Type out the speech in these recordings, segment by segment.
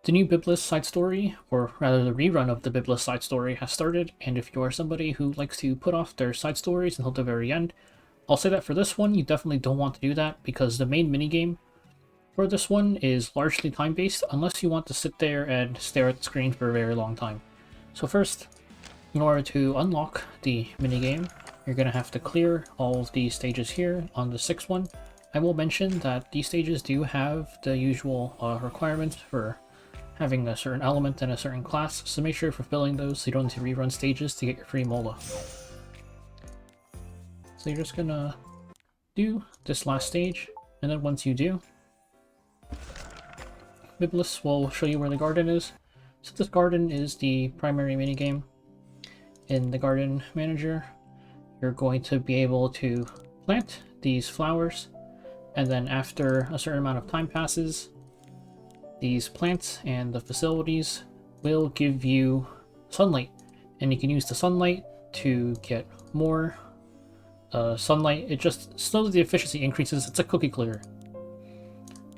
The new Byblis side story, or rather the rerun of the Byblis side story, has started, and if you are somebody who likes to put off their side stories until the very end, I'll say that for this one, you definitely don't want to do that, because the main minigame for this one is largely time-based, unless you want to sit there and stare at the screen for a very long time. So first, in order to unlock the minigame, you're going to have to clear all of these stages here on the sixth one. I will mention that these stages do have the usual requirements for having a certain element and a certain class, so make sure you're fulfilling those so you don't need to rerun stages to get your free mola. So you're just gonna do this last stage, and then once you do, Byblis will show you where the garden is. So this garden is the primary minigame. In the garden manager, you're going to be able to plant these flowers, and then after a certain amount of time passes, these plants and the facilities will give you sunlight, and you can use the sunlight to get more sunlight. It just slowly the efficiency increases. It's a cookie clicker.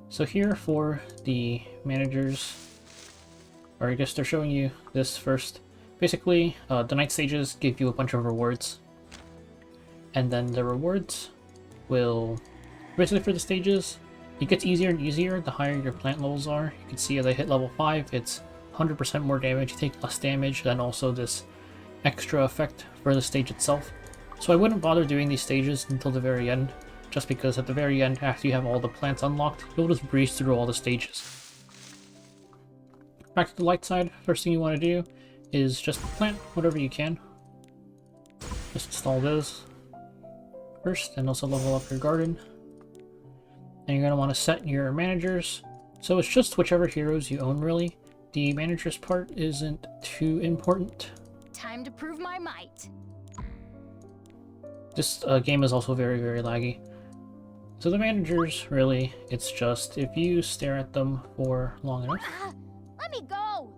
So here for the managers, or I guess they're showing you this first. Basically, the night stages give you a bunch of rewards, and then the rewards will basically for the stages. It gets easier and easier the higher your plant levels are. You can see as I hit level 5, it's 100% more damage. You take less damage, then also this extra effect for the stage itself. So I wouldn't bother doing these stages until the very end, just because at the very end, after you have all the plants unlocked, you'll just breeze through all the stages. Back to the light side, first thing you want to do is just plant whatever you can. Just install those first, and also level up your garden. And you're going to want to set your managers. So it's just whichever heroes you own, really. The managers part isn't too important. Time to prove my might. This game is also very, very laggy. So the managers, really, it's just if you stare at them for long enough, Let me go!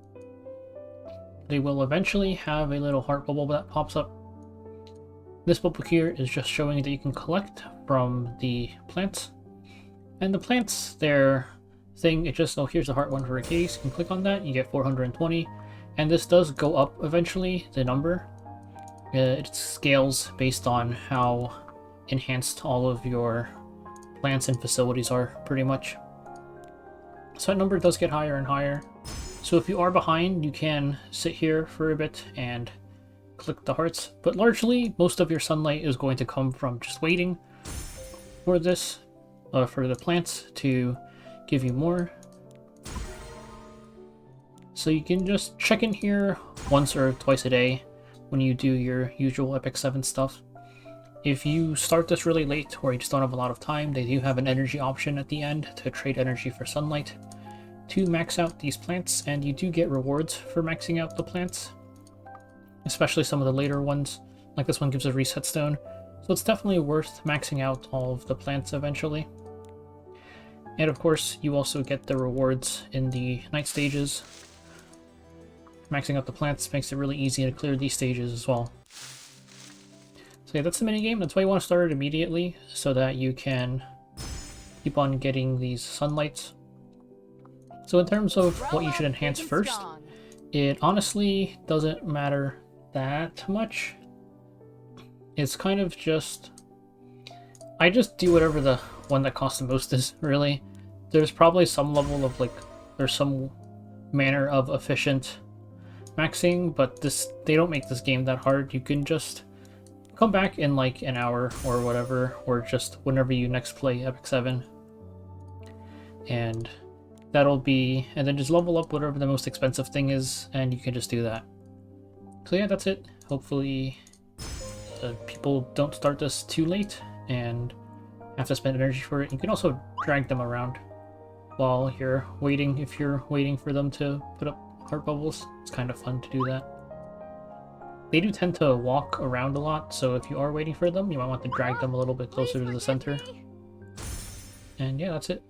they will eventually have a little heart bubble that pops up. This bubble here is just showing that you can collect from the plants. And the plants, their thing, it just, oh, here's the heart one for a case. You can click on that, you get 420. And this does go up eventually, the number. It scales based on how enhanced all of your plants and facilities are, pretty much. So that number does get higher and higher. So if you are behind, you can sit here for a bit and click the hearts. But largely, most of your sunlight is going to come from just waiting for this. For the plants to give you more. So you can just check in here once or twice a day when you do your usual Epic 7 stuff. If you start this really late or you just don't have a lot of time, they do have an energy option at the end to trade energy for sunlight to max out these plants, and you do get rewards for maxing out the plants, especially some of the later ones. Like this one gives a reset stone. So it's definitely worth maxing out all of the plants eventually. And of course, you also get the rewards in the night stages. Maxing out the plants makes it really easy to clear these stages as well. So yeah, that's the minigame. That's why you want to start it immediately, so that you can keep on getting these sunlights. So in terms of what you should enhance first, it honestly doesn't matter that much. It's kind of just, I just do whatever the one that costs the most is, really. There's probably some level of there's some manner of efficient maxing, but they don't make this game that hard. You can just come back in like an hour or whatever, or just whenever you next play Epic 7. And that'll be, and then just level up whatever the most expensive thing is, and you can just do that. So yeah, that's it. Hopefully people don't start this too late and have to spend energy for it. You can also drag them around while you're waiting. If you're waiting for them to put up heart bubbles, it's kind of fun to do that. They do tend to walk around a lot, so if you are waiting for them, you might want to drag them a little bit closer to the center. And yeah, that's it.